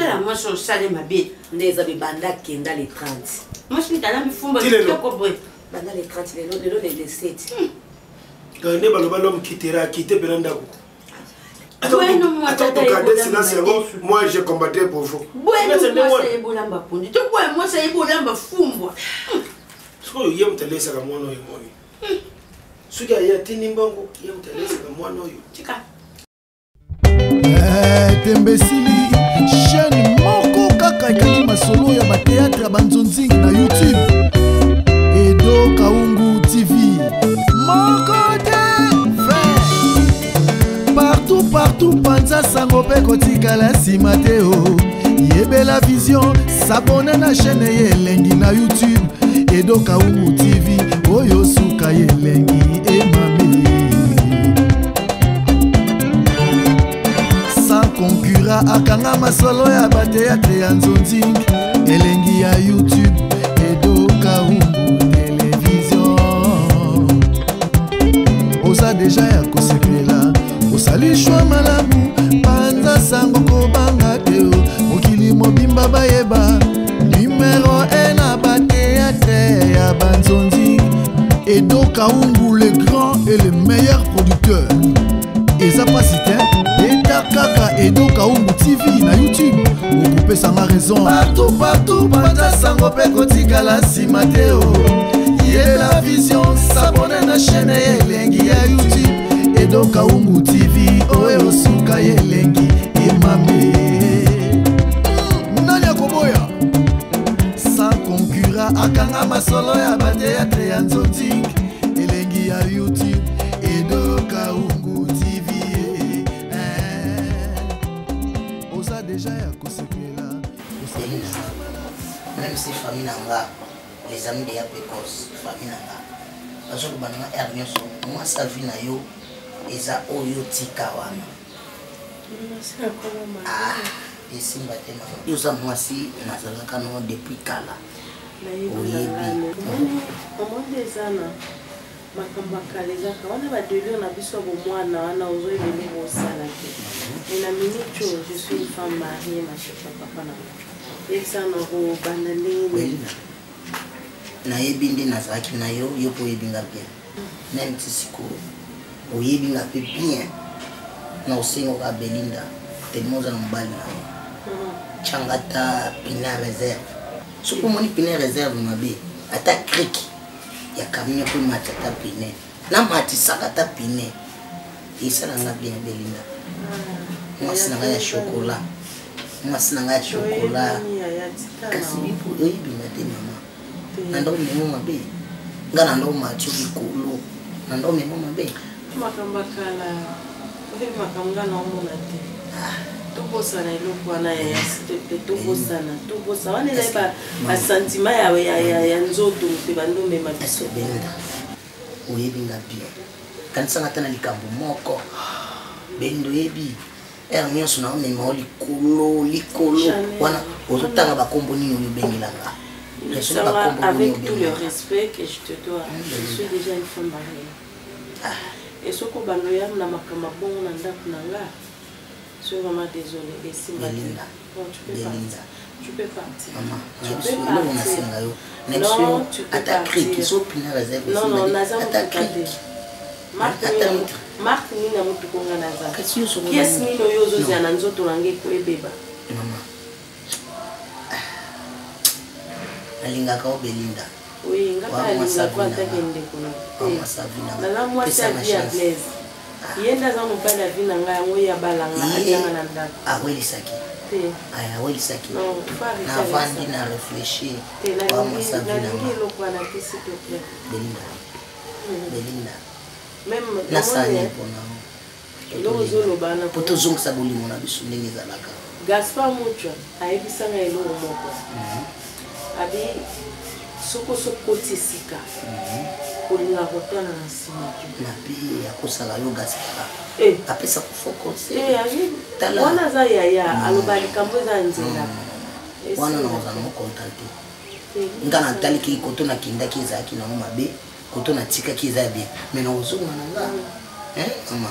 kala moi sur salé ma bête ndeza bibanda kenda les 30 moi je suis dans la mifumba banda les 30 les 7 quand ne baloba l'homme quittera quitter Belanda. Attends, moi j'ai combattu pour vous. Moi ça ebolamba pondi. Tu vois moi ça ebolamba fumbwa. Ce que yem te laisse la moi no yemoni. Ce qui a été nimbango yem te laisse la moi no yo. Tika. Tembesili chaîne moko kaka ikaki masolo ya ba théâtre ya banzonzing na YouTube. Edo Kaungu TV. Moko partout panza sango pe kotikala sima te o yebela vision s'abonner na chaîne yelengi na YouTube Edo Kaungu TV oyo suka yelengi emame sans concurrent akanga masolo ya ba théâtre ya nzonzing elengi ya YouTube Edo Kaungu télévision oza déjà ya kosepela osali shwa malamu panza sango kobanga teo mokili mobimba bayeba numéro 1 na ba théâtre ya banzonzi Edo Kaungu le grand et le meilleur producteur eza pasite eta kaka Edo Kaungu TV na YouTube okopesa nga raison partout panza sango pe kotikala sima teo yela vision s'abonner na chaîne yelengi ya YouTube Edo Kaungu TV oyo suka yelengi emame nani akoboya sans concurrent akanga masolo ya ba théâtre ya nzonzing elengi ya YouTube Edo Kaungu TV oza déjà ya kosepela même si famille nanga les amis de ya précoce famille nanga bazo ko bananga hernion so moi sa vie na yo eza oyo tika wana esimba te mama yoza mwasi nazalaka no depuis kala oyebi omonde ezana makambo akala ezaka wana badelire na biso bomwana wana ozoyebele bosala te mais na minute oyo je suis une femme mariée ma chef papa na ezana kobanda ndenge nayebi nde nazalaki na yo yo po oyebinga bien même ti sikoyo oyebinga mpe bien na osengoka Belinda tellement oza na mobali na yo tyanga ta pine réserve soki omoni pine réserve mabe ata kriki ya camion mpe mati ata pine na matisaka ata pine esalanga bien Belinda mwasi na ngai ya chokola mwasi na ngai ya chokola kasi oyebinga te mama na ndo memo mabe nga na ndo matio likolo na ndo memo mabe makambo akala oyebi makambo nga na omona te tobosana eloko wana ya site tobosana wana ezali basentima ya nzoto mpe bandomema biso Belinda oyebinga bien kanisanga ata na likambo moko Belinda oyebi ere nyonso na omema o likolo wana ozotanga bakombo nini oyobengelanga avec tout le respect que je te dois je suis déjà une femme mariée et ce que baloya na makama bongo na ndako nanga je suis vraiment désolée et simba bon tu peux partir maman non tu peux partir non naza Marc nina mutu konga naza kies nino yozo zana nzoto nange koebeba maman alingaka o Belinda oui ngaka alinga kwa takende kuna na moi ça bien plaise yenda za mobali ya vina nga yango ya balanga atanga na ndako awelisaki aya awelisaki na vandi na réfléchir kwa masa vina lokwa na kisi to Belinda même na sani pona lozolo bana poto zongisa bolimo na biso ndenge ezalaka Gaspard Muchwa ayebisanga eloko moko abi soko kotisika kolinga kotana na sima na pi ya kosala yo Gaspard apesa kufocus wana za yaya alobali kambo za nzela wana na ozana mo contacter ngana taliki koto na kinda kizaki na mabe koto na tika kiza bien mais na ozunga na nga mama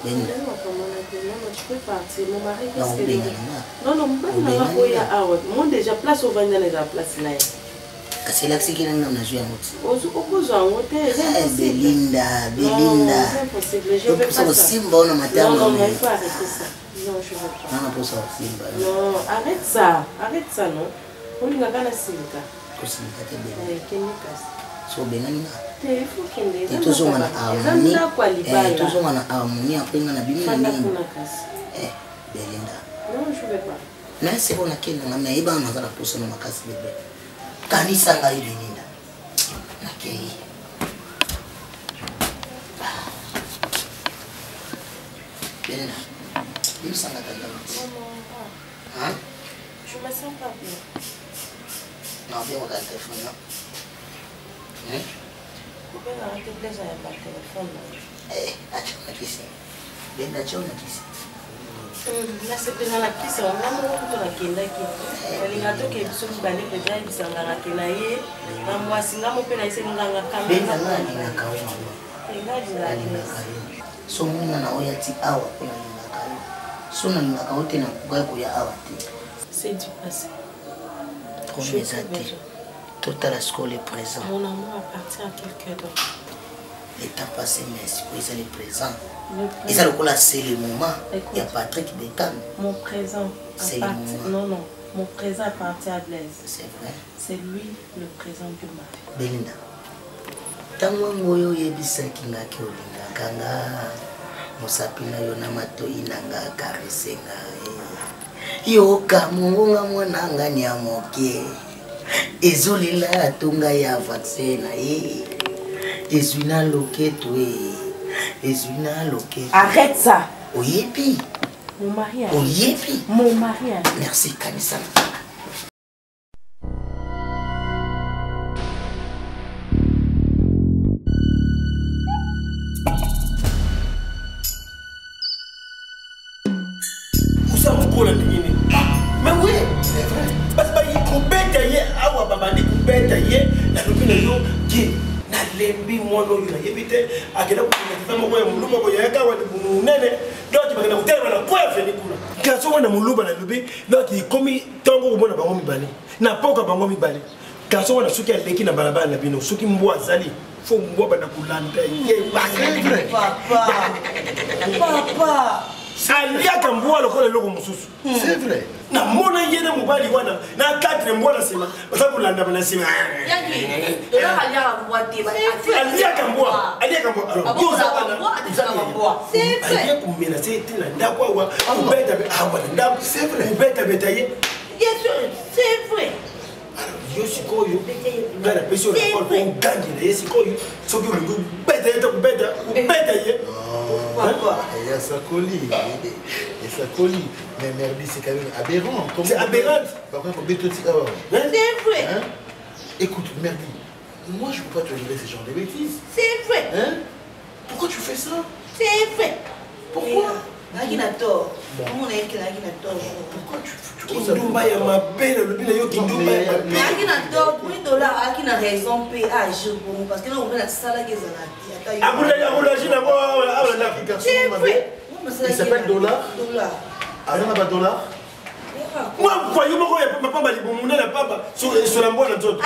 Belinda. Non, tu peux partir. Mon mari, Non, Belinda. Non, moi déjà place au Vanda, déjà place là. Kasi là, c'est qu'il y a un joué en route. Belinda. C'est impossible. Je veux pas ça. Non, non, il faut arrêter ça. Non, je veux pas. Non, pour ça, Simba. Non, arrête ça. Arrête ça, non. On lui a pas la Simba. So benani Il faut qu'elle ait. toujours en harmonie. Toujours en harmonie après on a bien Belinda. Non, je veux pas. Mais c'est bon à quel moment mais il va nous la pousser dans ma casse bébé. Kanisa ngai Belinda. Nakei. Belinda. Il me semble que hein? Je me sens pas bien. Non, bien on a le téléphone. Hein? Vous pouvez arrêter de laisser un téléphone. Acha na kisi. Belinda acha na kisi. Là c'est déjà la kisi, on a mon couteau na kenda ki. Elle a tout qui sont bani que déjà ils sont dans la kenaye. Na moi singa mo pe na ise nganga kamera. Belinda nani na kauma. So muna na oya ti awa kuna na kauma. So na na kaute na kuga ya awa ti. C'est du passé. Comme les athées. Tout à la scole est présent. Mon amour appartient à quelqu'un d'autre. L'état passé, mais c'est le présent. Et ça, c'est le moment. Il y a Patrick Bécam. Mon présent appartient. Non. Mon présent appartient à Blaise. C'est vrai. C'est lui le présent de ma vie. Belinda. Tango ngoyo yebisaki ngaki olingaka nga mosapi na yo na matoi na nga karese nga yoka mongonga mwana nga ni ya moke ezolela atunga ya vaccin na ye ezwi na loketo ezwi na loketo. Arrête ça. Oyebi. Mon mari a Oyebi. Mon mari a Merci Kanisa. Mais oui, c'est vrai. Parce que il coupait d'ailleurs, awa babandi coupait d'ailleurs, la lupine yo qui na lembi mono yo yebite akenda kutinga mo kwa muluma ko yaka wa nene donc bakenda kutema na kwa feni kuna. Kaso wana muluba na lubi donc ikomi tongo kubona bango mibale. Na poka bango mibale. Kaso wana suki aleki na balabala na bino suki mbwa zali. Faut mbwa bana kulanda. C'est vrai. Papa. Aliaka mbwa lokola loko mususu. C'est vrai. Na mona yene mobali wana na katre mbwa na sema basa kulanda bana sema. Yaki. Dola aliaka mbwa te ba. Aliaka mbwa. Alors yoza bana. C'est vrai. Aliaka kumena c'est na ndakwa wa kubeta be awa ndakwa. C'est vrai. Kubeta betaye. Bien sûr, c'est vrai. Yo sikoyo. Ngala peso na kwa gangi na yesikoyo. Soki ulungu beta yeto kubeta ye. Pourquoi? Il y a sa colis. Et sa colis. Mais Merdi, c'est quand même aberrant. C'est aberrant. Par contre, c'est vrai. Hein? Écoute, Merdi, moi je ne peux pas te livrer ce genre de bêtises. C'est vrai. Hein? Pourquoi tu fais ça? C'est vrai. Pourquoi? Nagi na tort. Comment on a écrit Nagi na tort? Pourquoi tu Kindumba ya mabele le bina yo kindumba ya mabele. Nagi na tort, $8 aki na raison paye à jour parce que là on veut la salle qui est là. C'est vrai. Il s'appelle Dollar. Avant on a Dollar. Moi, vous voyez, moi, il n'y a pas de bon la papa sur la bonne autre.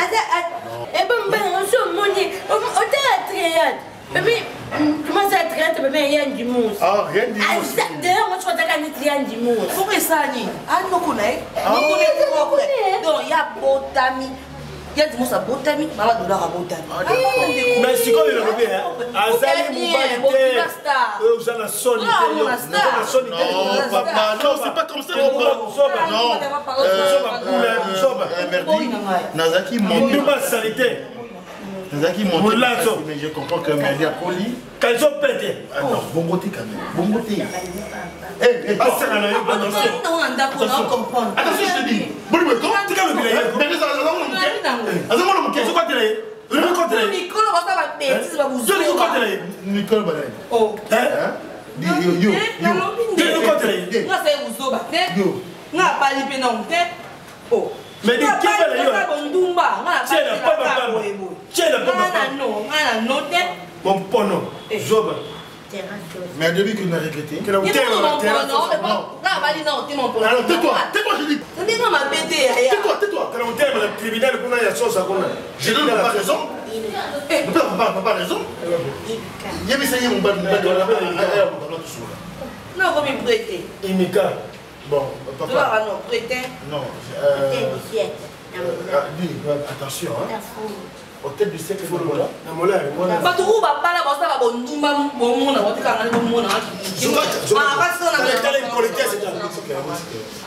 Eh ben, on se monnaie. On t'a attrayé. Bébé, comment ça traite, bébé, il y a du mousse. Ah, rien du mousse. D'ailleurs, moi, je crois qu'il y a du mousse. Pourquoi ça, Annie? Ah, nous connaissons. Nous connaissons. Donc, il y a Botami. Il y a du mousse à Botami, maman dollar à Botami. Mais c'est quoi le bébé? Azali Moubalite. Vous avez la sonne. Non, papa, non, c'est pas comme ça. Non. Merdi, Nazaki monte. Nazaki monte. Mais je comprends que Merdi a poli. Quand ont pété. Attends, bon côté quand même. Bon côté. Eh, attention, je te dis. Bon, mais comment tu as le billet? Mais les Mon pono, Zoba. Mais depuis qu'il m'a regretté. Que la bouteille dans la terrasse. Non, Alors tais-toi, je dis. tais-toi. Que la bouteille dans le tribunal, qu'on a la sauce à qu'on a. Je donne pas raison. Mon père n'a pas raison. Il y avait ça, il y a mon bal. Non, comme il prêtait. Imika. Bon, Tu papa. vas non, prêtait. Non. Dis, attention. Au tête du siècle, il faut le voilà. La molaire, molaire. Bato ko babala ba sa ba ndumba bomona ba tika ngani bomona ba parce qu'on a une politesse.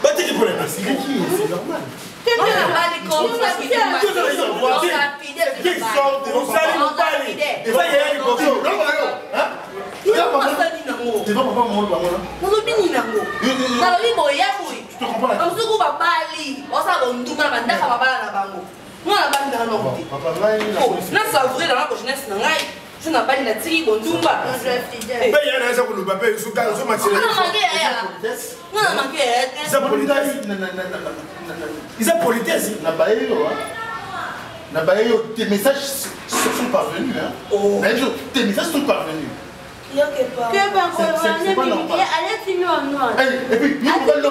Bâti qui pourrait passer. C'est normal. tu na bali ko na pide Tu vas pas mon bango. no bini nango na li boya boy Tu te comprends là? amsuku babali ba sa ba ndumba ba ndaka babala na bango mwana bali na no kuti Papa, là, il a na savourer dans la jeunesse na ngai je na bali na tiki bondumba Ben, il y a un ça pour le papier, sous cas, sous maximum. na manke Ils ont politesse. Ils ont politesse. Tes messages sont parvenus. Hein? Oh. Tes messages sont parvenus. yoke pa C'est pas normal. Et puis, nous pouvons le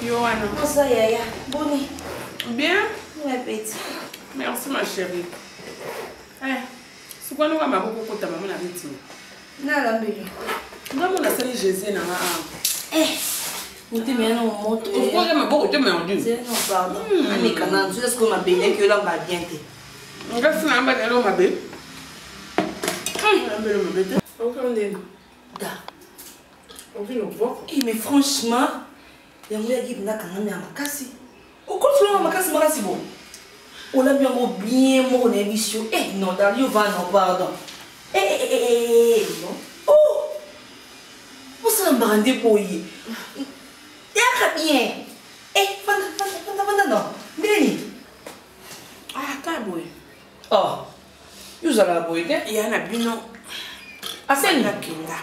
Johanna. Bonsoir Yaya. Bonne. Bien? Bon appétit. Merci ma chérie. C'est quoi nous avons beaucoup de temps à rythme? Na la mbele. Nous avons la série Jésus dans la Nous te mettons au moto. Pourquoi j'aime beaucoup de temps? Non, pardon. Anne Kanan, tu sais ce qu'on m'a béni que l'homme va bien. On va faire un bac à l'homme à bé. Mais franchement, il y a un gars qui a makasi. Au contraire, makasi makasi bon. On l'a bien bien mon émission. Eh non, Dario va non pardon. Non. Oh. On s'en bandé pour y. Ya bien. Fanda non. Beni. Ah, kaboy. Oh. You zala boy ke? Il y a un abino. Aseni Banda Kinda.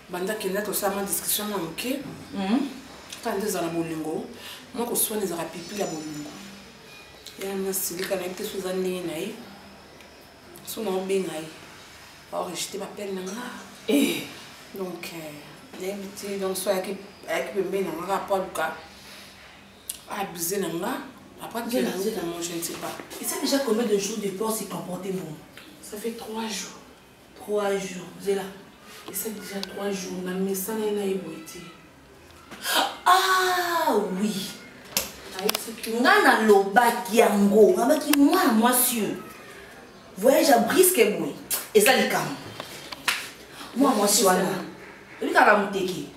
Banda Kinda, tu sais, ma discussion, ok? Quand tu es dans la bolingo, moi, je suis dans la pipi la bolingo. Il y a un style qui a été sous un nez, sous un bain. Alors, je t'ai pas peine. Donc, il y a un petit donc soit avec le bain, on a rapport au cas. Abusé, après, tu as dit, je ne sais pas. Et ça déjà combien de jours de peur s'est comporté bon? Ça fait 3 jours. 3 jours, c'est là. Et ça déjà 3 jours, mais ça n'a été. Ah oui. Avec ce qui Nana lobaki yango, ngabaki moi sûr. Voyage à brisque boy. Et ça les cam. Moi sûr là. Lui kala muteki.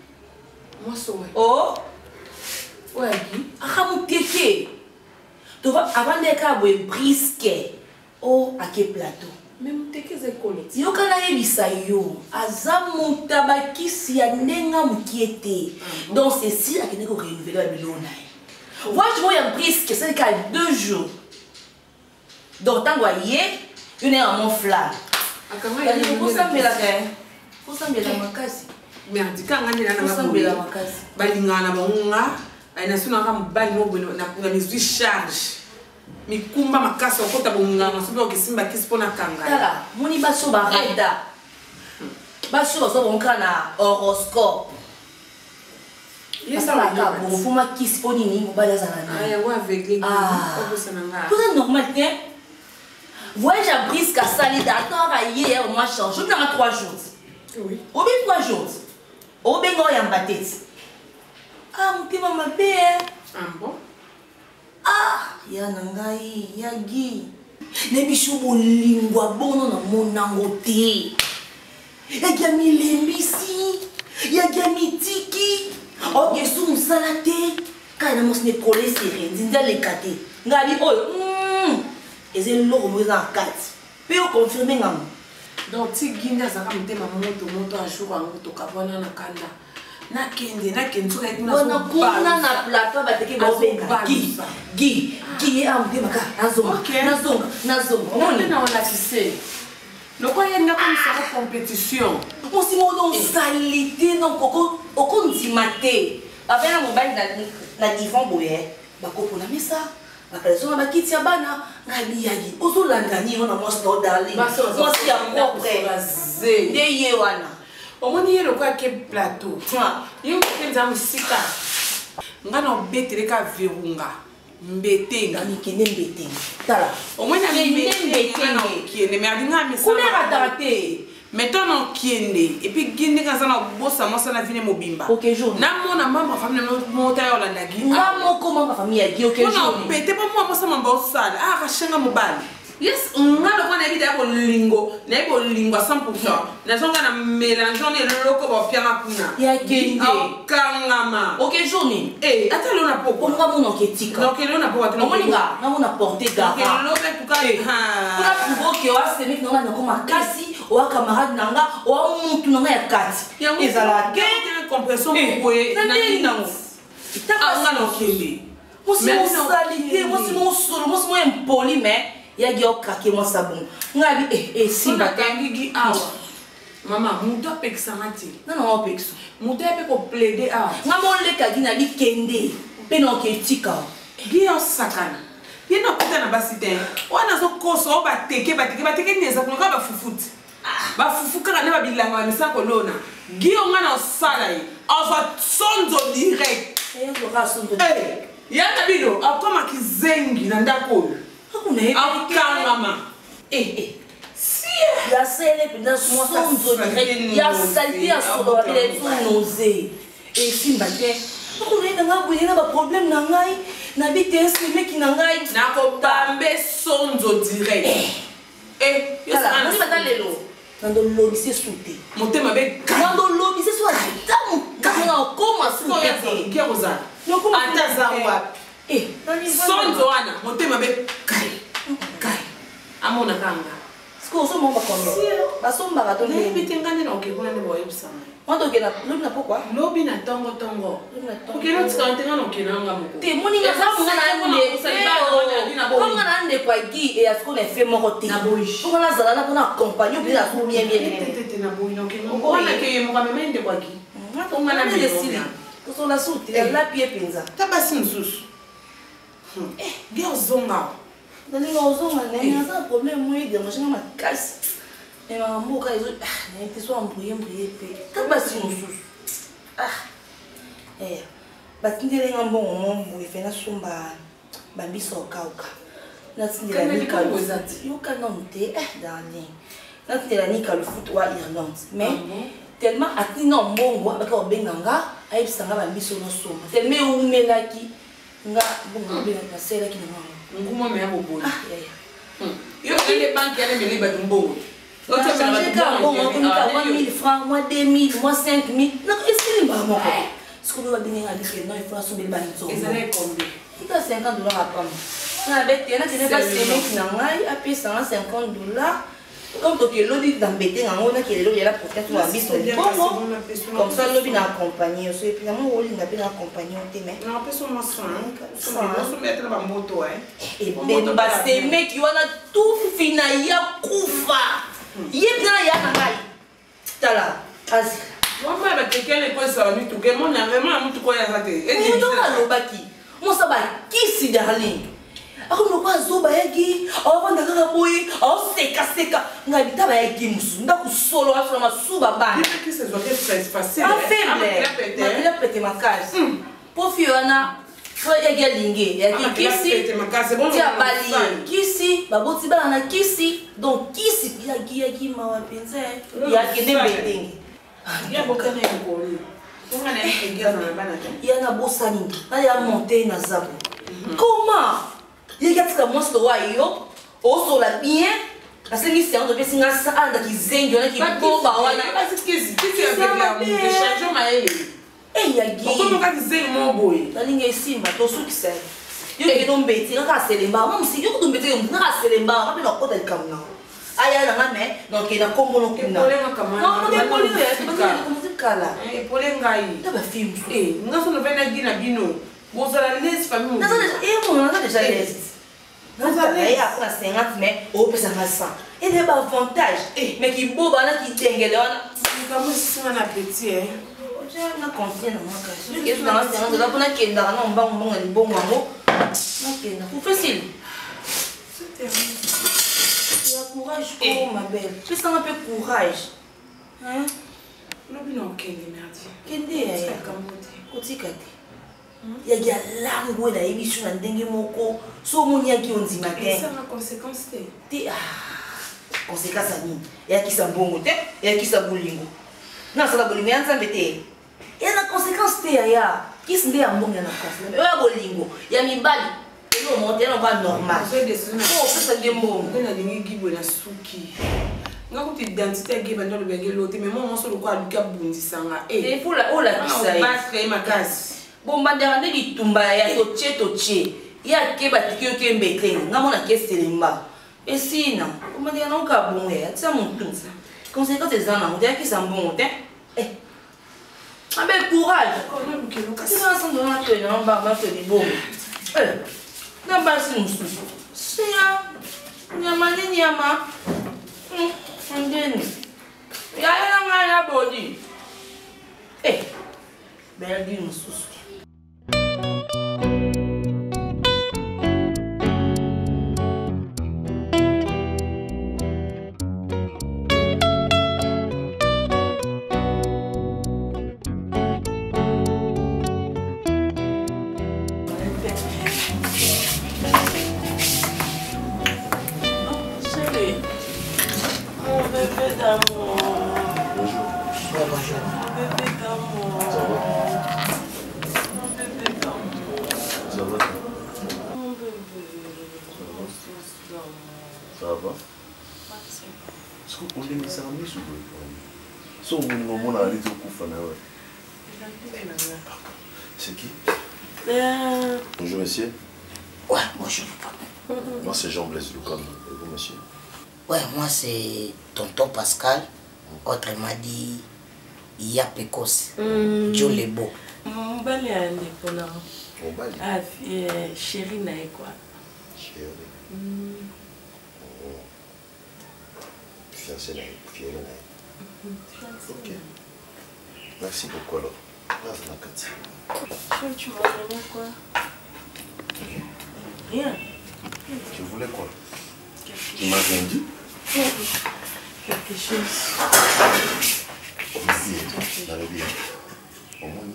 moi, ça ouais. Oh, Ouais, aka muteki. Tu vas avant de ka boy brisque. Oh, à quel plateau? même t'es qu'est-ce que c'est? Yokana yebisa yo azamu tabakisi ya ndenga mukiete. Donc c'est si la kene ko renouveler la bilona. Moi je vois un brisque c'est qu'à 2 jours. Donc tant voyez une heure à mon flamme. Faut s'embêter là. Faut s'embêter là makasi. Merde, quand on est là Faut s'embêter là makasi. balingana bangunga aina suna kama bali no bino na misui charge. Mikumba makasa okota bonganga sobe okisimba kispona kanga. Tala, moni baso ba reda. Baso baso bonka na horoscope. Yesa la ka bon fuma kisponi ni mobala za na. Aya wa aveugle. Ah. Ko sananga. Tout ça normal tiens. Voyage à brisque à sali d'accord à hier moi change. Je prends 3 jours. Oui. Au bien 3 jours. Au bien go ya mbateti. Ah, mtima mabe. Ah bon. Ah, ya nangai, ya gi. Ne bishu bolingwa bono na monango te. Ya gami lembisi, ya gami tiki. O gesu musalate. quand na mos ne coller serré nzinza le katé ngali oyo ezeli loko moza na kati pe o confirmer ngam donc ti ginda zaka mutema moto a jour ango to kabona na kanda na kende soka eti na kuna na plateau bateke ba benga gi am de maka nazonga on na wala tise loko yenga comme ça compétition on si mo don salité non koko ntimate ba bena mobile na divan boye ba kopola mesa bakaleso na bakiti ya bana ngali yagi ozolanda ni ona mwasi no darling mwasi ya propre nde ye wana omoni ye lokwa ke plateau ye okenza musika nga na obetere ka verunga mbetenga mikende mbetenga tala omoni na mbetenga kiende me adinga misa kulera date mettons en kiende et puis ginde quand ça na bossa moi ça na vine mobimba OK jour na mona mama famille monta yo la ndagi na moko mama famille ya gi OK jour non pete pas moi ça mamba osala ah kashenga mobali yes ngalo kwa na bida ko lingo na ko lingo 100% na zonga na mélange on est loko ba pianga kuna ya gende kangama OK jour ni ata lo na poko nga mona ketika donc lo na poko na moninga na mona porter gara que lo be tuka kuna puboke wa semi na na koma kasi wa camarade nanga wa muntu nanga ya kati ezala ke compression pour na ndinango anga no kende mo salite mo solo mo impoli mais yagi okake mo sabon ngabi simba kangigi awa mama muto peksa mati non pekso muto pe ko plaider awa ngamo leka gina bikende pe no ketika gi osakana yena kuta na basite wana zo koso bateke neza kunoka bafufuti bafufuka kana babilanga bamisa kolona gi ongana osala yi ova sonzo direct yana bino akoma kizengi na ndako akangama ya sele pinda sonzo direct ya salite ya solo babele tu nausée simba te okonaenda nga boye na baproblème na ngai na bitese meki na ngai nakobambe sonzo direct yosana lelo nando lobise sute motema be nando lobise so adamu kana okoma sute kia kozala ata za wapi sonzo wana motema be kai amona kanga siko so mo bakondo basomba ka to ne bitengane na okekuna ne boye busama moto kena lobi na pokwa lobi na tongo okena tsikantengana na okenanga moko te moninga za munga na yule konga na ande kwa gi e asko na fe moko te konga na zala na kona accompagner bi la so bien tete na boyi na okena ona ke yemo ka memende kwa gi konga na desili to so la sute la pie penza tabasi nsusu gi ozonga nalinga ozonga na za problème mo ide machinga makasi et ma mboka ezo na te so embrouiller pe tabasi nsusu batindele nga mbongo mo boye na somba bambiso kauka natindela nika lozati yoka non te darling natindela nika le foot wa Irlande mais tellement atina mbongo abaka obenganga ayebisanga bambiso no somba tellement umelaki nga bongo bena paselaki na mama nguma me yabo boye yo ile banki yale meliba tumbongo moi 1000 francs, moi 2000, moi 5000. Non, est-ce que moi ce que vous avez dit, non, il faut soulever le banito. Et ça allait combien? Il y a $50 à prendre. On avait dit, il y a pas qui n'a pas 150 $. Comme tu es l'objet d'embêter, on a qui est l'objet là pour que tu aies comme ça, l'objet n'a accompagné. Et puis, on a bien accompagné. Non, personne n'a 100. On se mettre dans la moto. Et bien, ces mecs, ils ont tout fini, il y a koufa. Yebna ya ngai tala asi mama ba tekele ko sa mi tuke mon na vraiment mutu ko ya zate e ndo alobaki mo sa ba kisi darling ako no kwa zoba yagi awanda kaka boy aw seka ngai bitaba yagi musu nda kusolo aso na masuba bana qui se doit être facile il a pété ma case pour fiona faut yagi yagi kisi tia bali kisi baboti bana na kisi donc kisi yagi mawa penza yagi de betenge ya bokana ngoli unga na ngeza na bana ya na bosani na ya monter na zabo comment yagi atika monsto wa yo oso la bien parce que c'est un de pesinga sa anda kizengi ona kiboba wana kisi ya bega mu change ma ele Eh, yagi. Pourquoi tu disais mon boy? La ligne est simba, tu souki c'est. Yo qui don beti, nga ka selemba. Moi si yo don beti, nga ka selemba, nga pe na kota de kamna. Aya na ngame, donc na kombo no kuna. Non, mais poli ya, tu vas comme kala. Eh, poli ngai. Ta ba film. Eh, nga so no vena gina bino. Bozala les famille. Na mon na déjà les. Na ya kwa 50 mais au pesa nga 100. Et des avantages. Mais qui boba na ki tengele wana. Comme si on a petit hein. Je na confiance na moi. Je que na 50 là pour na kenda na mbongo ni bongo ngo. Na kenda. Vous facile. Il y a courage, oh ma belle. Tu sens un peu courage. Hein? Non, mais non, Kendi, merci. Kendi, il y a langue là, il y a des moko. So mon y a qui on dit matin. Ça a conséquence conséquence à nous. Il y a qui s'en bon côté, il y a qui s'en bolingo. Non, ça va bolingo, il y a un bété. Il y a des conséquences il y a qui se dit en bon, il y a des conséquences. Il y a bolingo, il y a mi bali. Non, monter on va normal. Oh, ça des mots. On a des qui boit la souki. Nga kuti identité qui va dans le bagage l'autre mais moi sur le quoi du cap bundi sanga. Et pour la oh la ça battre ma casse. Bon bandera de bitumba ya toche. Ya ke batikyo ke mbete. Nga mona ke selemba. Et sinon, on bandera non ka bon ya, ça mon tout. Conséquence des ans, on dit qui s'en bon hein. Eh. Avec courage. Si on s'en donne un peu non ba ba fait bon. Eh. Na ba si musu. Si ya. Nyama. Ndeni. Ya nga body. Eh. Berdi mususu. C'est qui? Bonjour monsieur. Ouais, bonjour. Moi c'est Jean-Blaise Lucam. Et vous monsieur? Ouais, moi c'est tonton Pascal. Autrement dit Yapekos. Joe Lebo. Mbali ya ndeko na. Mbali? Ah, chérie na quoi? Chérie. Fiancé na, fiancé na. Ok. Merci beaucoup alors. Là, c'est la carte. Tu m'as donné quoi? Rien. Tu voulais quoi? Tu m'as rien dit? Quelque chose. Dans le bien. Au moins,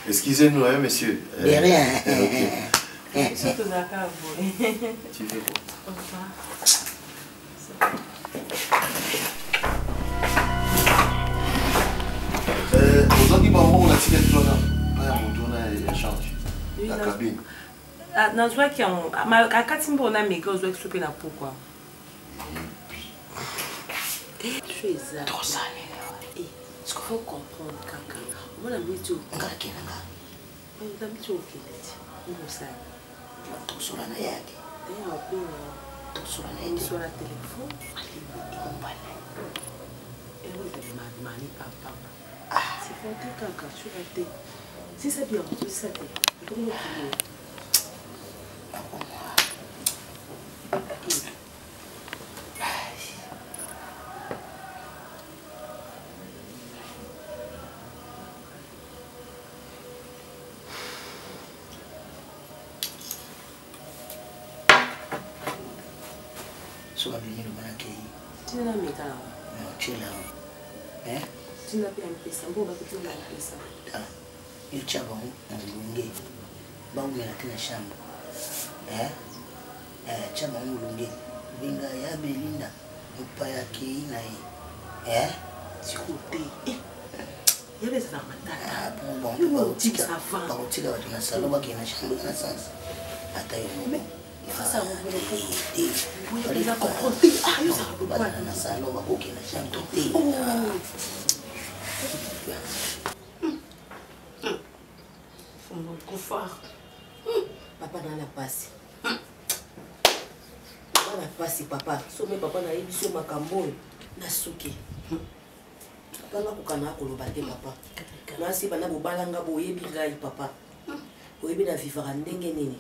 excusez-nous, hein, monsieur. De rien. C'est tout d'accord. Tu veux quoi? Au revoir. Aujourd'hui, on a tiré le journal. On a échangé. La cabine. Na zwa ki on ma kati mbo na meka ozwa ki soupe na pourquoi? Tu es ça. Trop ça. Ce qu'il faut comprendre kaka. On a mis tout. Ngala kenanga. On a mis tout OK. On ça. Trop sur la yaki. D'ailleurs, on trop sur la yaki. Sur la téléphone. On va aller. Et on va mani papa. Ah, c'est pour que kaka sur la tête. Si c'est bien, c'est ça. Comment tu So abini lo manake. Tina meka la. No, chila. Tina pia mpesa, mbo bakutuna mpesa. Il chaba mulunge. Ba umela tena shamba. Chaba mulunge. Binga ya Belinda upaya kina hii. Sikote. Yale sana matata. Bon, tika watu na saloba kina shamba na sasa. Hata hiyo. Il faut ça va vous te voulez pas comprendre ah yo ça va bana na salon bakokela chanto te Fongo kufar papa na la passe na pasi papa somme papa na yebi so makambo na suki papa nga kokana koloba te papa nasi bana bobalanga boyebi ngai papa boyebi na vivara ndenge nini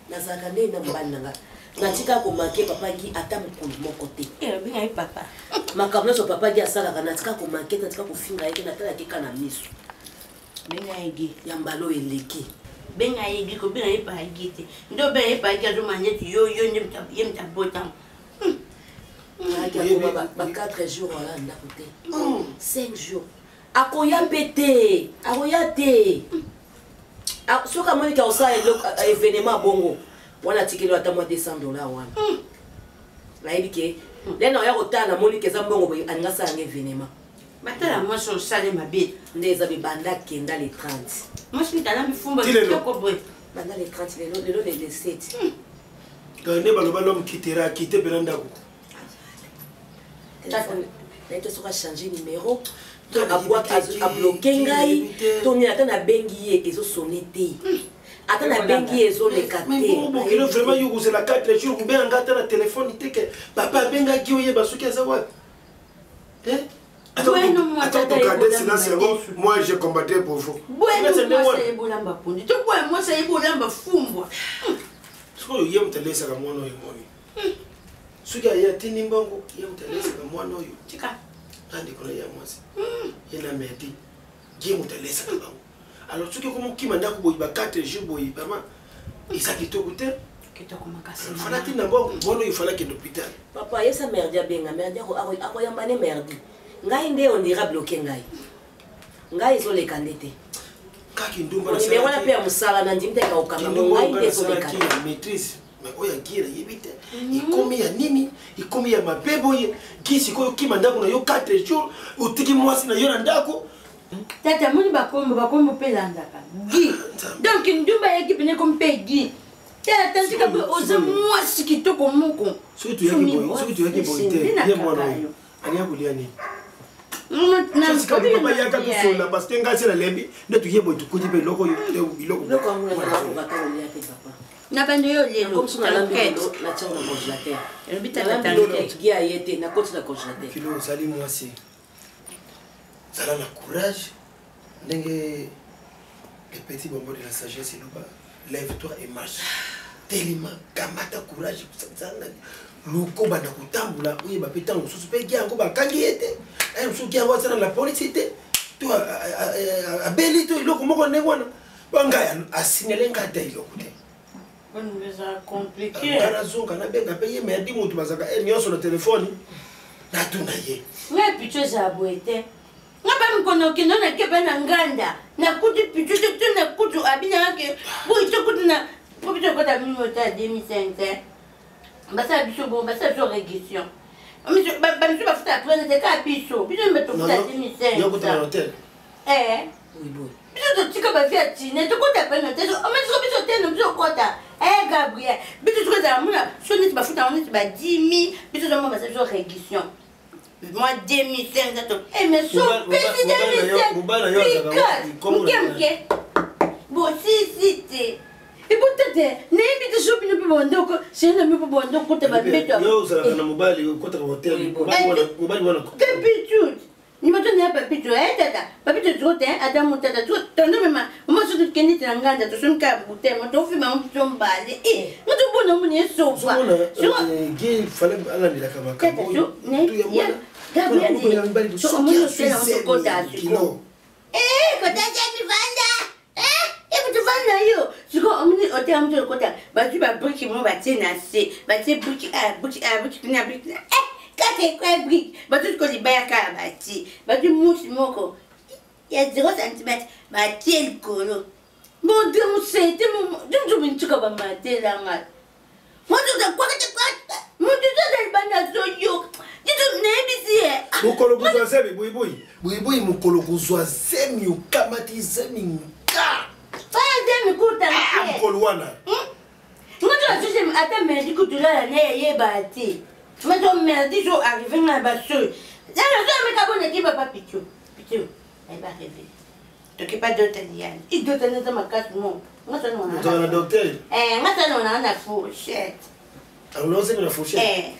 nazalaka ndenge na mobali nanga natika komake papa gi ata mokolo moko te bingai papa makambo nyonso papa gi asalaka natika komake natika kofinga yeke natalaki ka na miso bingai gi ya mbalo eleki bengai gi ko bengai pa gi te ndo bengai pa gi azomanya ti yo yem ta botam ba 4 jours wala ndako te 5 jours akoya mpe te akoya te soki amoniki aosala événement bongo wana atikeli ata mwa $200 wana nayebi ke lena oya kotala namoniki eza mbongo boye alinga asalanga événement batala mwasi osale mabe nde eza bebanda kenda le 30 mwasi mitala bifumba kitoko boye banda le 30 lelo le 7 nde baloba l'homme quittera akite mpena ndako nayebi soki achange numéro to abloke ngai to nini ata nabengi ye ezosone te ata nabengi ye ezoleka te vraiment yo kozela 4 jours kobenganga ata na telefone te ke papa abengaki oyeba soki aza wapi Attends, silence, moi j'ai combattu pour vous. Ye mutalesaka mwana oyo moni soki aya tini mbongo ye mutalesaka mwana oyo andeko na ya mwasi ye na medi ye mutalesaka bango alors soki komokima ndako boyi ba 4 jours boyi vraiment eza kitoko te fala tina mbongo mwana oyo fala kende hôpital papa yesa merdi abenga merdi akoyamba ne merdi ngai nde ondira bloke ngai ezoleka nde te kaki ndumba na numéro na pe ya mosala na ndimi te kaokanga ngai nde ezoleka te maîtrise mais oyo agira yebi te ikomi ya nini ikomi ya mabe boye gi sikoyo okima ndako na yo 4 jours otiki mwasi na yo na ndako tata moni bakombo mpe elandaka gi donc ndumba yaki pene ko mpe gi tata tika boye oza mwasi kitoko moko soki toyaki boye te ye mwana oyo ani akolia nini papa yaka tosola parce que ngai se nalembi nde toye boye tokuti mpe biloko na bando yo lelo filo ozali mwasi zala na courage ndenge le petit bonbon de la sagesse eloba lève toi et marche telema kamata courage zala lukoba na kotambola oyeba mpe ntango mosusu mpe gi yango bakangi ye te mosusu gi yango asala na polisi te to abeli to eloko moko ndenge wana bangai asignale ngai ata eloko te nazonga nabenga mpe ye merdi motu bazaka nyonso na telefone natuna ye ngai picho ezala boye te nga ba mikono okende nakepe na nganda nakuti picho te to nakutu abinangake boye tokuti na po picho ekota minota ya 2005 basala biso bo basala biso régression bamiso bafuta ya prene te ka biso metofuta ya 2005 biso totika bavi ya tine tokota prene te omeso biso teno biso okota Gabriel biso tokozala mona so neti bafuta yango neti ba 10 000 biso tomo basala biso régression moi 2005 to mais so pesi 2005 muke bo si te et peut-être n'importe te shopping pe bondoko c'est na pe bondoko te ba beto yo uzala na mobali kota hotel mobali wana te bitu ni mato ne pa bitu tata pa bitu trote adam mutata tu tondo mema mo so tu kendi nganda to sun ka bute mo to fi ma mo to mbali mo to bono mo ne so ba so ge fale ala ni la kama tata so ne ya Gabriel so mo no se na so kota kilo kota ni vanda na yo siko omni ote amto kota batu ba brick mo batie na se batie brick na brick kate kwa brick batu ko libaya ka batu musi moko ya 0 cm batie likolo mon dieu mo sente mo dumdu bintuka ba matela nga mo duda kwa mo duda banda so yo ditu nebisi mukolo kuzwa semi buibui mukolo kuzwa semi ukamati semi nga Faya demi kuta mkolo wana Ngoto Attends, mais du coup, tu l'as l'année, bâti. Mais ton merdi, ils sont arrivés dans la basse. Là, je vais me dire, papa, Pichou. Pichou, elle va rêver. Tu n'as pas d'autre Diane. Il doit tenir dans ma carte, non. Moi, ça, non. Tu as un docteur? Moi, ça, non, on a la fourchette. Alors, on a la fourchette?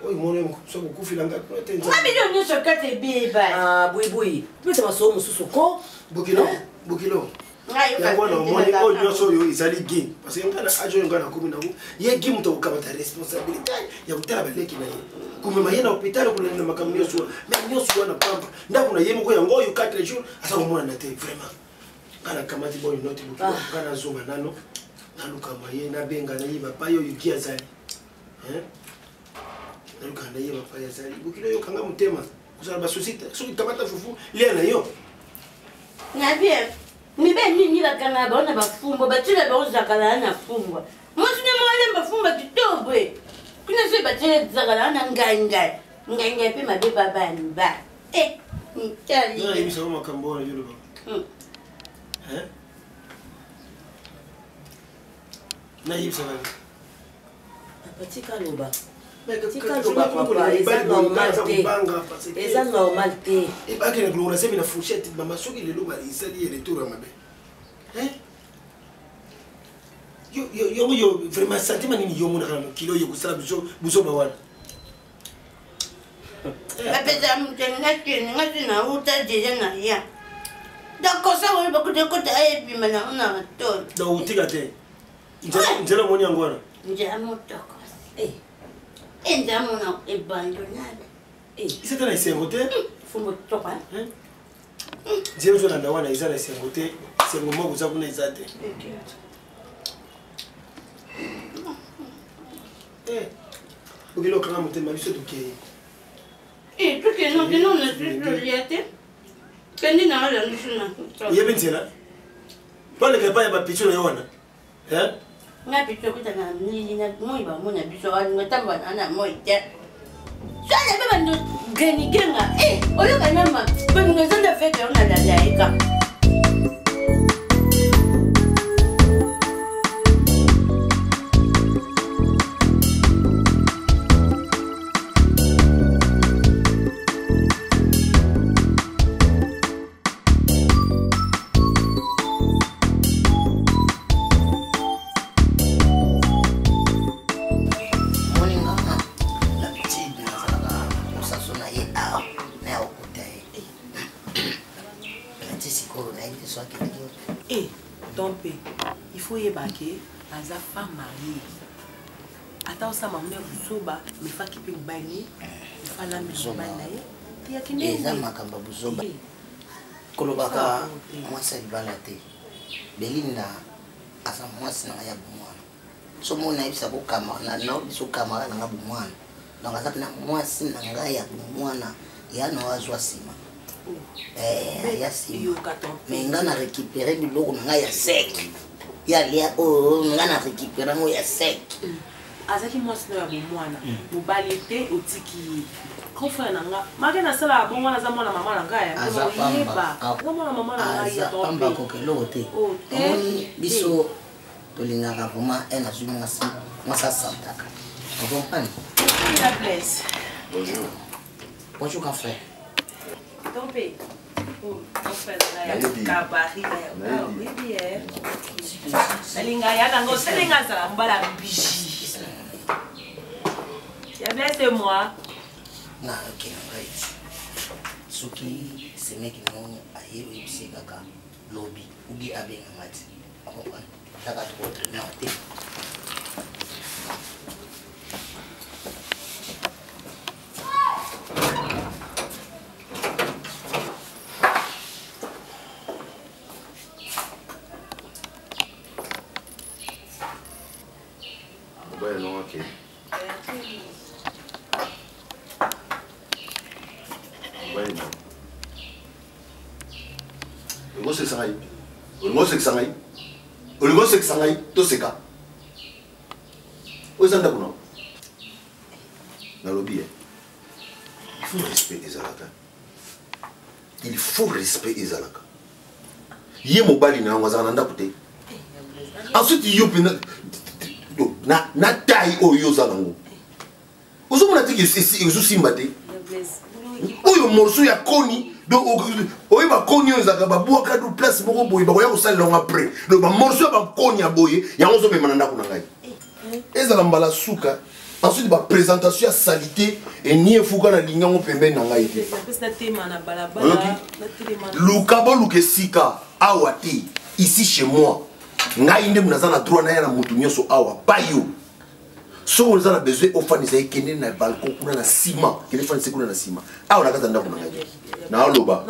Oui, mon homme, ça beaucoup fait l'angle. Moi, je suis sur 4 billets. Ah, boui. Tu sais, je suis sur quoi? Bokilo. Yangwana omoni oyo nyonso oyo ezali game parce que ngana ajo ngana komi nango ye game to kamata responsabilité ya kutala baleki na ye kumema ye na hôpital kuna na makambo nyonso mais nyonso wana pamba ndako na ye moko yango oyo 4 jours asa komona na te vraiment ngana kamati boyo noti bokilo ngana zoma nano naluka maye na benga na ye papa yo yuki azali naluka na ye papa azali bokilo yo kanga mutema kusala ba société soki kamata fufu lia na yo na bien. Mais ben ni la canaba on a bafumbo batile ba uzakala na fumbo moi sine mo bafumbo kitobwe kuna se batile zakala na ngai pe mabe baba ni ba ni tali na yimisa mo makambo na yolo na yimisa ba patika loba eza normal te ebakele kulongola semi na fourchette mama soki lelo balisali ye retour ya mabe yo vraiment sentiment nini yo monaka na mokili oyo kosala buso bawana apesa mutenge ngati na uta deja na ya dakosa oyo bakota ayebima na ona toni donc utika te nzela moni yango wana njela motoko enza mona ebandonada isata na esengo te fumbo toka nzela ozolanda wana eza na esengo te esengo moko oza kuna eza te okili okanga motema biso tokei tokenokena lia te kendi na olangisuna oyebi nzela paleka epai ya bapicho na yo wana nga picho kutana nini na moi ba mona biso ngatamba na moi te sana pe bando geni genga oyo kanama bando ngazanda feke ona dadaika il faut y baquer as a femme mariée. Attends ça ma mère buzoba me fa kipe mbani fala me mbani ya kinde eza makamba buzoba kolobaka mwasi libala te belinda asa mwasi na ya bumwana so mona ibisa ko kamara na biso kamara na bumwana donc asa na mwasi na ngai ya bumwana ya no azwa sima ya sima mais ngana récupérer biloko na ngai ya sec ya lia ngana récupérer ngo ya sec azaki mwasi na ya bumwana mobali te otiki Confrère nanga, magana sala bon wana za mwana mama nanga ya. Azapamba. Za mwana mama nanga ya to. Azapamba kokelo te. Omoni biso tolingaka vraiment ena zuma mwasa santaka. Vous comprenez? La place. Bonjour. Bonjour grand frère. Tompé. Oh, mon frère là ya kabari là. Oui bien. Salinga ya dango selinga sala mbala bishi. Ya bien c'est moi. Na ok, right. Suki semeki no ayewe ibisekaka lobby ugi abenga ngati. Akopana. Taka tukotre na te. Bye no okay. Olingo seksangai to seka. Ozanda kuno. Na lobby. Il faut respect ezalaka. Il faut respect ezalaka. Ye mobali na ngwaza na ndako te. Ensuite you pina na taille oyo zanango ozomona tiki ezosimba te oyo morceau ya koni donc oyeba koni oyo ezalaka babwaka do place moko boye bakoya kosalela yango après donc bamorceau ya bakoni ya boye yango ozomema na ndako na ngai ezala mbala suka ensuite baprésentation ya salité eni efuka na lingi yango pembeni na ngai te luka boluka esika awa te ici chez moi ngai nde naza na droit na ya na motu nyonso awa pa yo soki oza na besoin ofanisa ekende na balcon kuna na nsima kende fanisa kuna na nsima awa na kati ya ndako na ngai na aloba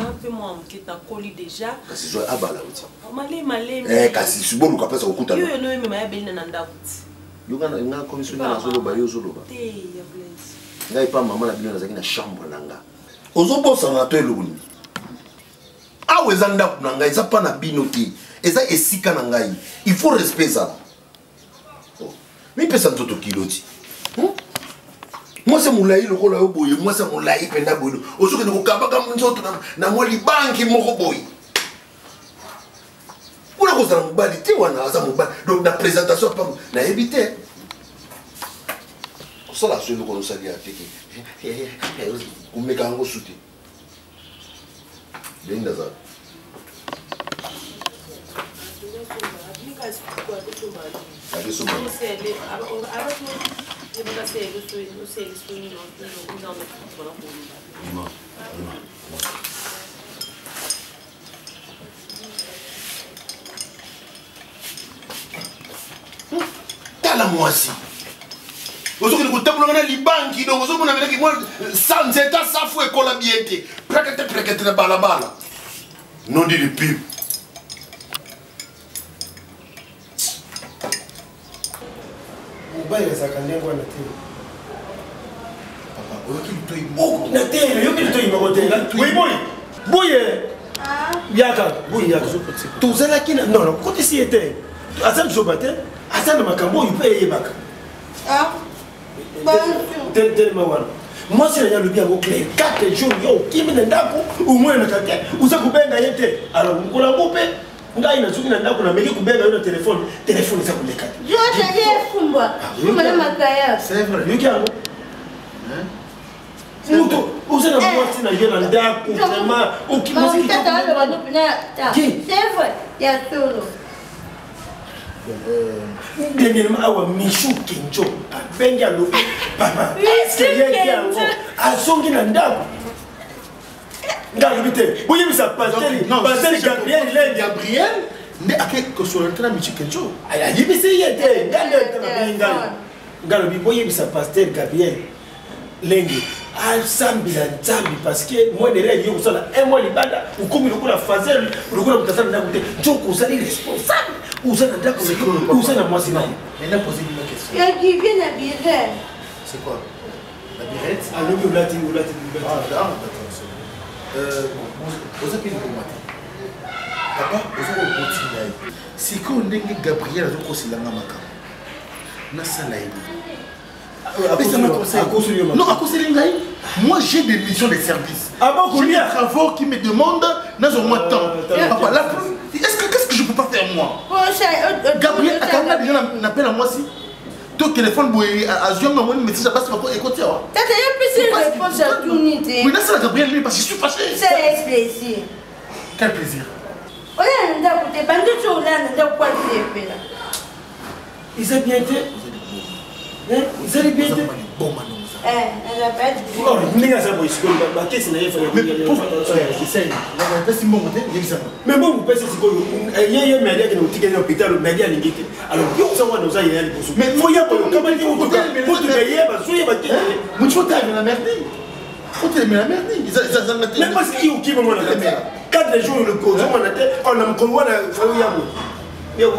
kasi zwa abala uti kasi siboluka mpesa kokutana nga commission nga nazoloba yo ozoloba ngai pa mama na bino nazalaki na chambre na nga ozobosana na to eloko nini awa eza ndako na ngai eza mpa na bino te eza esika na ngai il faut respect ezala mipesa nzoto kilo ti mwasi molai lokola yo boye mwasi molai mpenza boye ozokende kokambaka nzoto na mwa libanki moko boye kuna kozala mobali te wana aza mobali donc na présentation pa nayebi te kosala so eloko nosali ya teke komeka yango su te ndenge ndazala tala mwasi ozokende kotambolanga na libanki donc ozomona meleki mwa sanzeta safu ekola bien te prekete na balabala non dit de pub mobali ezalaka ndenge wana te oyoki litoi moko na te yoki litoi moko te boye yaka boye yaka tozalaki na non kotisi ye te aza lizoba te aza na makambo oyo mpe eyebaka telema wana mwasi na ye alobi yango clair 4 jours yo okimi na ndako omwenaka te uza kobenga ye te alors mokolo yango mpe ngai nazuki na ndako nameki kobenga yo na telefone eza koleka te yoki yango mutu uza na mwasi na ye na ndako vraiment dernièrement awa Michou Kenjo abengi alobi papa yeki yango azongi na ndako ngalobi te boyebisa pasteur Gabriel nde ake kosolante na Michou Kenjo ayebisi ye te ngalobi boyebisa pasteur Gabriel lenge asambila nzambi parce que moi derrière yo kosala un mois libanda ukomi lokola fazel lokola mutasala ndako te njoko ozali responsable uza na ndako uza na mwasi naye maintenant poser une question qui vient à Birette. c'est quoi la birette alobi olati ozapeli komata papa ozokokotinga ye sikoyo ndenge Gabriel azokoselanga makambo nasala ye non, à cause de l'Ingaï, moi j'ai des missions de service. J'ai des travaux qui me demandent dans un mois de temps. Papa, là, qu'est-ce que je peux pas faire moi? Gabriel, attends, déjà un appel à moi si. Ton téléphone, à Zion, m'a envoyé un message à base de écoutez. T'as plus une réponse à tout unité. Oui, là, c'est la Gabriel, lui, parce que je suis fâché. C'est plaisir. Quel plaisir? On a un côté, bandit, on a un quoi de faire. Ils ont bien été. Ils allaient bien être. Bon, Manon. Elle a pas dit. Oh, mais là, ça va, ma question est faite. Mais pour essaye, on va passer mon côté, il y a mais bon, vous pensez que il y a un média qui nous dit que l'hôpital, le média n'est pas. Alors, il faut savoir nous aller pour ça. Mais il faut y avoir comment dire au côté, pour te payer, parce que mais tu vois, t'as la merde. Faut te la merde. Mais parce qu'il y a qui me montre la merde. 4 jours, le cause, on a été, on a me convoqué, il y a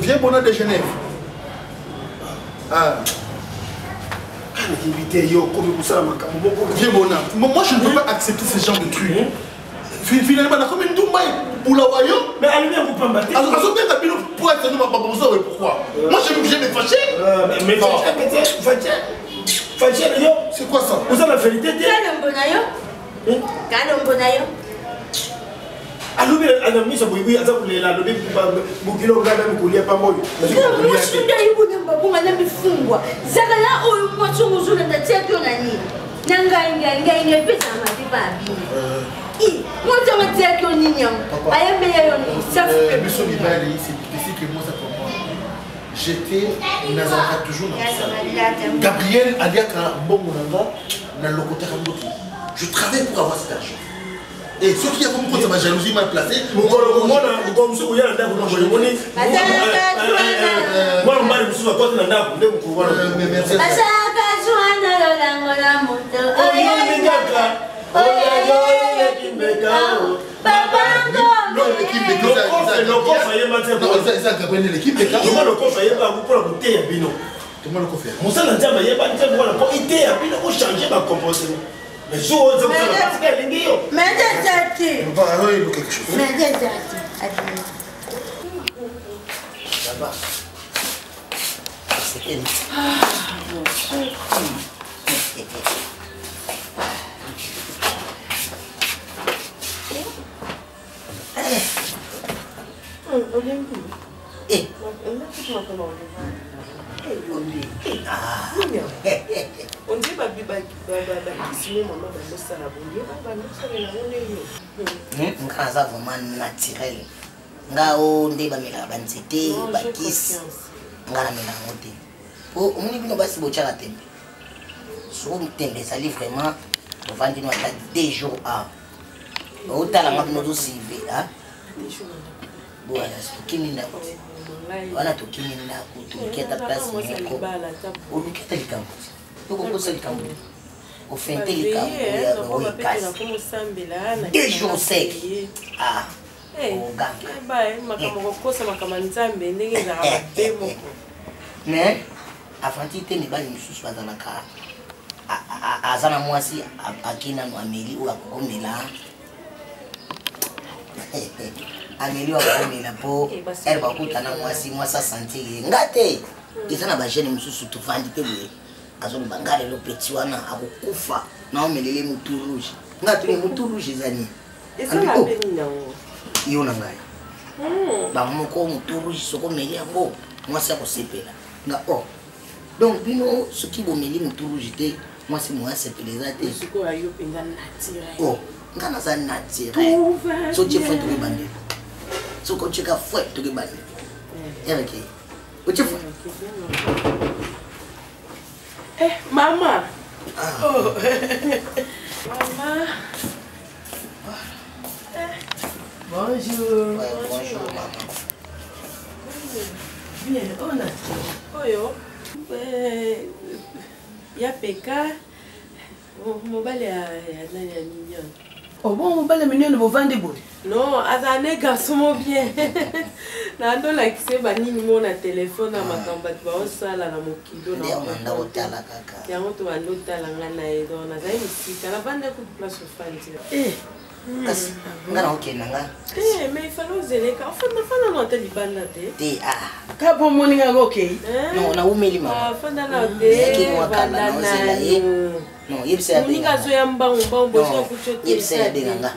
viens bon de Genève. Ah. Moi je ne peux pas accepter ce genre de trucs. Finalement, on a comme une double pour la voyant. Mais allez, vous pouvez me alors, pour être nous, pourquoi? Moi je me fâcher. Mais fâcher, c'est quoi ça? Vous avez la vérité? alobi ana miso boyibi aza kolela alobi bukilo ngana mikulia pamoja musunda yibona mbabunga na mifungwa zakala oyo mwachungu zuna ndatia nani nanga pesa matipa abini mwachungu ndatia kyo nini ayambe yayo ni safu biso libali c'est que moi ça pour moi j'étais nazalaka toujours dans ça Gabriel aliaka mbongo nanga na lokota kamboki je travaille pour avoir cet argent. Et ce qui a comme quoi ça ma jalousie mal placée, moi mais je vois ça parce qu'elle est là. Mais on va arrêter quelque chose. Mais là-bas. C'est elle. On dit bakisi maman balosala boye balosala na ngone yo nga za vraiment naturel nga o nde bamela banzete bakisi nga na mela ngote po omoni bino basi bochaka tembe so tembe sali vraiment ovandi no ata 2 jours a otala ngabino zo sive ha voilà kimi ndako wana tokimi ndako tuketa place moko oluketa likambo tokokosa likambo ofente likambo ya oikasi 2 jours sec ah oganga bae makambo kokosa makambo nzambe ndenge ezaka mabe moko mais afanti te mibali misusu bazalaka aza na mwasi akinano ameli oyo akokomela ameli oyo akokomela mpo ere bakutana mwasi asanti ye nga te eza na bagene mosusu tofandi te boye azoloba nga lelo peti wana akokufa na omelele mutu rouge nga tole mutu rouge ezani yo na ngai bamoko mutu rouge soko omeli yango mwasi akosepela nga donc bino soki bomeli mutu rouge te mwasi moasepela eza te nga naza naturel soki fue tokebandela soki otyeka fue tokebandela ereke otye fue maman. Maman. Bonjour. Bonjour maman. Bien, on a. Oyo. Ya peka. Mobile ya mignon. Oh bon, mobile mignon vous vendez bon. Non, azane garçon bien. Nando lakise banini mona téléphone na makamba ba osala na mokilo na manda otala kaka. Ya moto bando otala ngana edo na zai misika na banda ku place ofandi. Kasi ngana okena nga. Mais il fallait zeleka. Enfin na fana no teli banda te. Te Ka po moni nga okay. No na umeli mama. Fana na te. Ki wakala no zela ye. No yebse ya benga. Ninga zo ya mbangu boso kuchote. Yebse ya benga.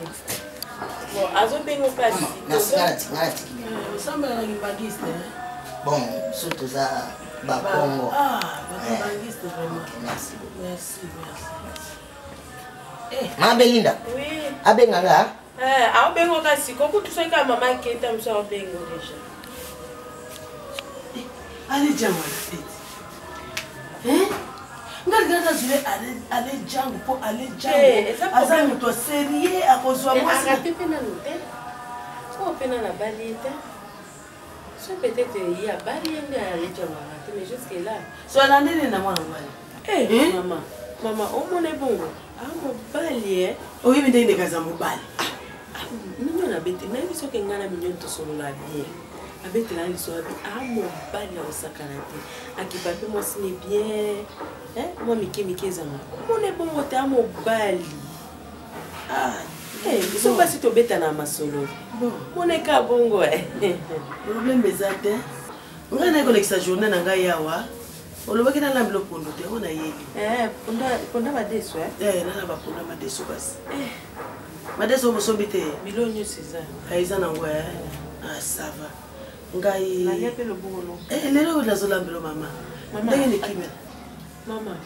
Bon, azo bengo kasi. Ngati. Samba na limbagiste. Bon, surtout ça Bakongo. Limbagiste vraiment. Merci. Merci. Ma Belinda. Oui. Abenga nga? A bengo kasi koko tu soka mama kenta mso bengo déjà. Allez jamwa la tête. Ngalgata zule allez jango po allez jango. Aza muto sérieux akozwa mwasi. Arrêtez pena note. So pena na balite. So peut-être il y a barrière allez jango mais jusque là. So la ndene na mwana ngwali. Maman, on mone bongo. Mobali oyi binde ine kaza mobali mignon abete na biso ke ngana mignon to solo la bien abete na biso mobali ya osakana te akipa pe moi sine bien moi mike zanga mone bongo te mobali biso basi tobeta na masolo mone ka bongo problème eza te ngai na kolekisa journée na ngai yawa olobaki na lambilo pondo te ona yeli ponda badeso nana baponda badeso basi Madès au sobité. Milonio César. Aïzana ouais. Ah ça va. Ngai. Na yape le boulot. Eh lelo la zola mbelo mama. Maman. Ndenge ni kimela. Maman.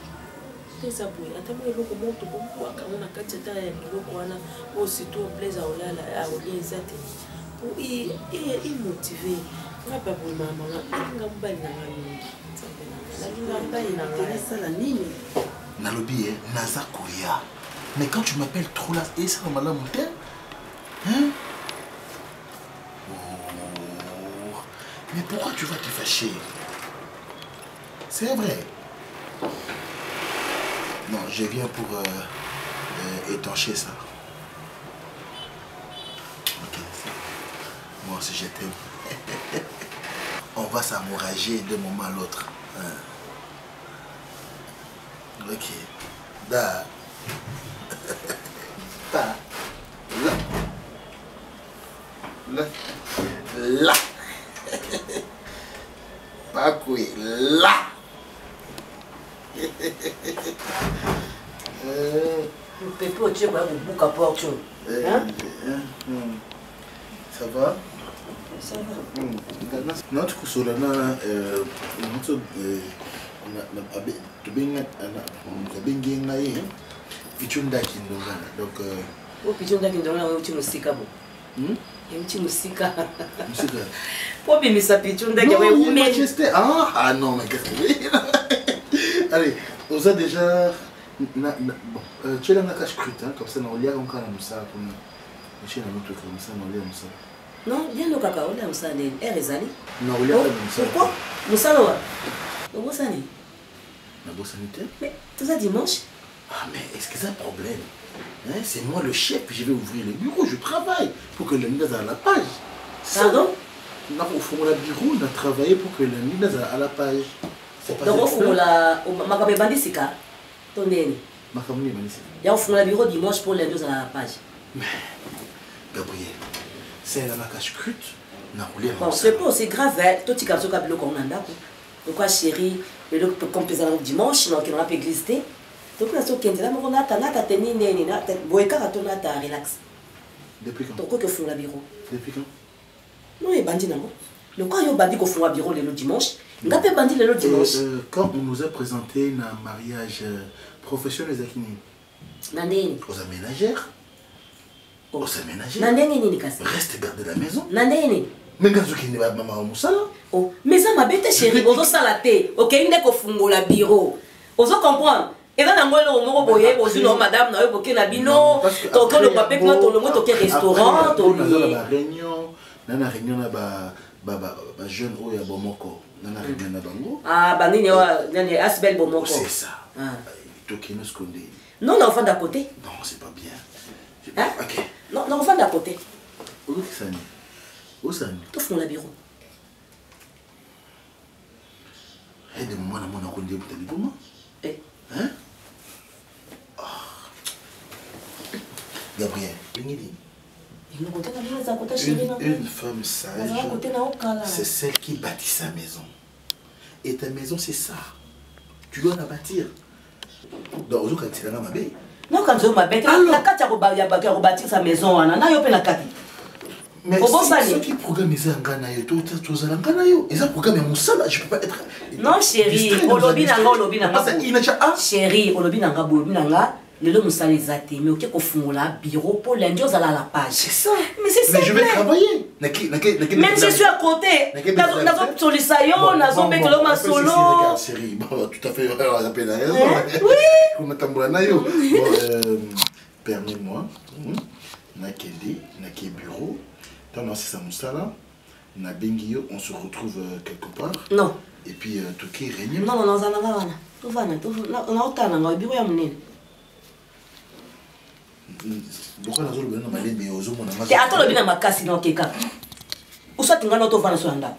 Tesa boy. Ata mo eloko moto bombo akamona kati ata ya biloko wana aussitôt blaise à olala à oliza te. Pour y motiver. Nga papa maman nga mbali na ngani. Nga mbali na ngani sala nini? Nalobi naza koya. Mais quand tu m'appelles trop là, et ça va mal monter, hein? Oh, mais pourquoi tu vas te fâcher? C'est vrai. Non, je viens pour étancher ça. Ok, moi aussi je t'aime. On va s'amourager d'un moment à l'autre. Hein? Ok. Da. Pas là. Là. Là. Pas quoi. Là. Pépé, tu vas vous bouc à porte. Ça va? Ça va. Non, tu couches là, donc O pichon da kindona o uchi musika bo. Uchi musika. Musika. Po bi misa pichon da gawe ou majesté. Ah non, mais qu'est-ce que allez, on a déjà tu es dans la cache crute, comme ça on lit encore la moussa comme je suis dans notre comme ça on lit la moussa. Non, bien le cacao là moussa ne est rezali. Non, on lit la moussa. Pourquoi? Moussa là. Le moussa ni. La bosse sanitaire? Mais tout ça dimanche. Ah mais est-ce que c'est un problème? Hein, c'est moi le chef, je vais ouvrir le bureau, je travaille pour que le Midas à la page. Pardon? Non, au fond le bureau, on a travaillé pour que le Midas à la page. Donc au fond la makabe bandisika. Tondeni. Makabe bandisika. Il y a au fond le bureau dimanche pour les deux à la page. Mais Gabriel, c'est la cache crute. Bon, c'est pas aussi grave, toi tu captes le qu'on a d'accord. Donc quoi chérie, le comme présent dimanche, donc on a pas existé. Donc là ce qu'on dit là, on a ta tenir nene na boyka atona ta relax. Depuis quand? Donc que font la bureau? Depuis quand? Non, il bandit nango. Le quoi yo bandit ko font la bureau le dimanche? Ngapé bandit le dimanche. Quand on nous a présenté un mariage professionnel zakini. Nandeni. Aux aménagères. Aux aménagères. Nandeni nini kasi? Reste garder la maison. Nandeni. Mais quand tu ne vas pas maman moussala. Oh, mais ça m'a bête chérie, ozo salaté. OK, inde ko fungo la bureau. Ozo comprendre. Et là, on a boyé, on madame, on a boqué la bino, donc le papier, on a toqué restaurant, on a réunion, on a réunion na jeune ou ya bomoko, on a réunion na bango. Ah, banini nani asbel bomoko. C'est ça. Toqué nous scondé. Non, l'enfant d'à côté. Non, c'est pas bien. Hein? OK. Non, l'enfant d'à côté. Où ça ni? Où ça ni? Tout font le bureau. Aide-moi à mon acondé pour te dire. Eh. Hein? Oh. Gabriel, une femme sage, c'est celle qui bâtit sa maison. Et ta maison, c'est ça. Tu dois la bâtir. Donc, aujourd'hui, quand tu es là, ma belle. Non, quand tu es ma belle, tu as bâtir sa maison. Mais ceux qui programment ça en Ghana, ils ont programmé mon salaire, je ne peux pas être. Non, chérie, Olobi Nanga. Chérie, Olobi Nanga, le homme ça les a été, mais ok, qu'on fout là, bureau pour lundi, à la page. C'est ça. Mais c'est ça. Mais je vais travailler. Même si je suis à côté, dans un solution, dans un bec l'homme solo. Chérie, tout à fait, la peine à raison. Oui. Permets-moi, Nakedi, Naki bureau. Dans ce Samoussala, Nabingio, on se retrouve quelque part. Non. Et puis, Toki réunion. Non, non, non, tout va, on a autant de bureau à mener. Pourquoi la zone de l'homme mais aux hommes, on a et attends le bien à ma casse dans Keka. Ou soit tu n'as pas de son anda.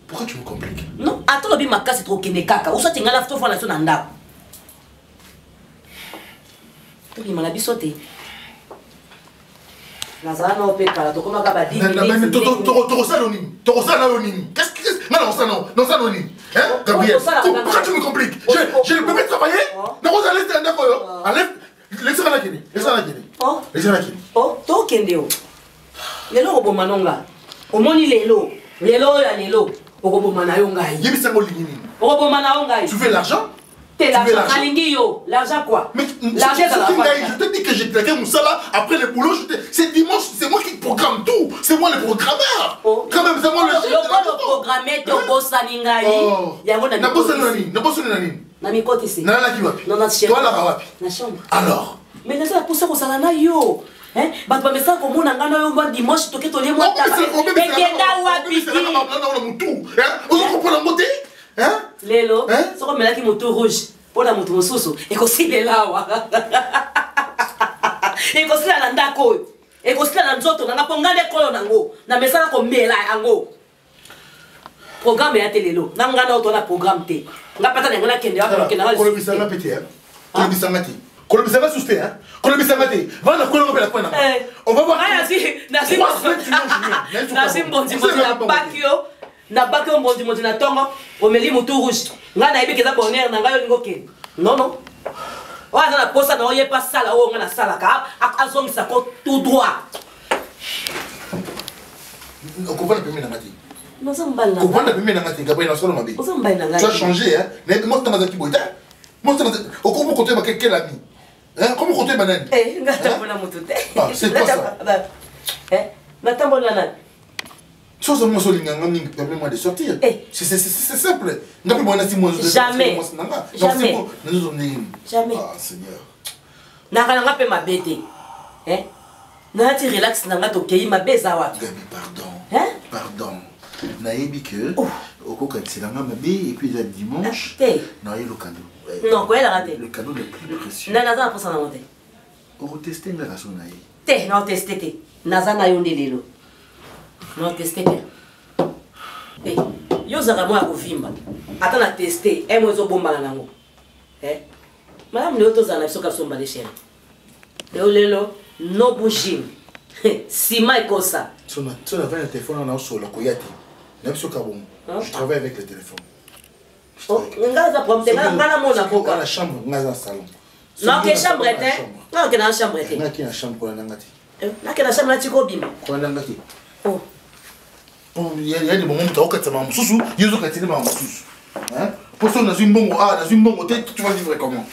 Pourquoi tu me compliques? Non, attends le bien ma casse trop kene kaka. Ou soit tu n'as pas de son anda. Tu m'as la sauté. Nazana no peka la tokoma kaba di. Qu'est-ce que non ça anonyme. Hein Gabriel, pourquoi tu me compliques? Je ne peux pas travailler. Non, vous allez laisser un d'accord. Allez, laissez-la la guinée. Oh. ezalaki Oh, tokende o. Lelo oboma nonga. Omoni lelo. Lelo ya lelo. Okoboma na yo ngai. yebisango olingi nini Okoboma na yo ngai. tu veux l'argent T'es l'argent. Alingi yo. L'argent quoi? Mais l'argent dans la poche. je te dis que j'ai claqué mon salaire après le boulot. C'est dimanche, c'est moi qui programme tout. C'est moi le programmeur. Oh. Quand même, c'est moi le chef. Le programmeur te bosani ngai. Yango na bosani nani? Na mikoti se. Na la ki wapi? Non, na toi la wapi? Na chambre. Alors. Mais na ça pour ça ko sala na yo. Hein? Bato bamesa ko mona ngana yo ba dimanche toke to le mo ta. Ekenda wapi ki? Na mutu. Hein? Ozo comprendre ngote? Hein? Lelo, soko melaki moto rouge. Pona moto mosusu ekosilela wa. Ekosila na ndako. Ekosila na nzoto na ngapongande kolo nango. Na mesala ko mela yango. Programme ya telelo. Ngana oto na programme te. Ngapata na ngana kende wa kende. Kolobisanga pete hein? Kolobisanga te. Kolobisanga suste hein? Kolobisanga te. Va na kolongo pela kwana. On va voir. Nasi mbondi na bakio. Na bakio mbondi na tongo. Omeli moto rouge. Ngana yebi keza bonheur na ngayo lingo ke. Non non. Wa na posa na oye pas sala o ngana sala ka azongisa ko tout droit. Okova na pemi na ngati. Non ça mbala. Okova na pemi na ngati ngaba ina solo mabe. Ça mbala na ngati. Tu as changé hein? Mais moi tu m'as dit boita. Moi tu m'as dit comment compter ma quel ami? Hein? Comment compter banane? Ngata bona mutute. Ah, c'est quoi ça? Ngata bona nani? Chose moi permets-moi de sortir. C'est simple. Jamais. Jamais. Jamais. Ah Seigneur. Nanga pe mabete. Hein? Nati relax nanga to kei mabeza wa. Pardon. Hein? Pardon. Naebi que oko kantilanga mabe et puis le dimanche. Na yelo cadeau. Non, quoi elle a raté? Le cadeau le plus précieux. Nana za pour ça na monter. Oko tester na rason na yi. Te, non tester te. Naza na yonde lelo. Non tester te. Eh, yo zaka mo akovimba. Ata na tester, e mo zo bomba nango. Madame le auto zana biso ka somba de chéri. Lelo no bougie. Sima ikosa. Tu as un téléphone na solo koyati. Même sur Kabon. Je travaille avec le téléphone. Oh, ngaza problème te ngana mona ko dans la chambre, ngaza salon. Non, que chambre était? Non, que dans la chambre était. Na ki na chambre ko na ngati. Na que na chambre na tiko bima. Ko na ngati. Oh. Bon, il y a des moments où tu as okata mamususu, yezo katine mamususu. Hein? Pour ça na zimbongo, na zimbongo, tu vas vivre comment?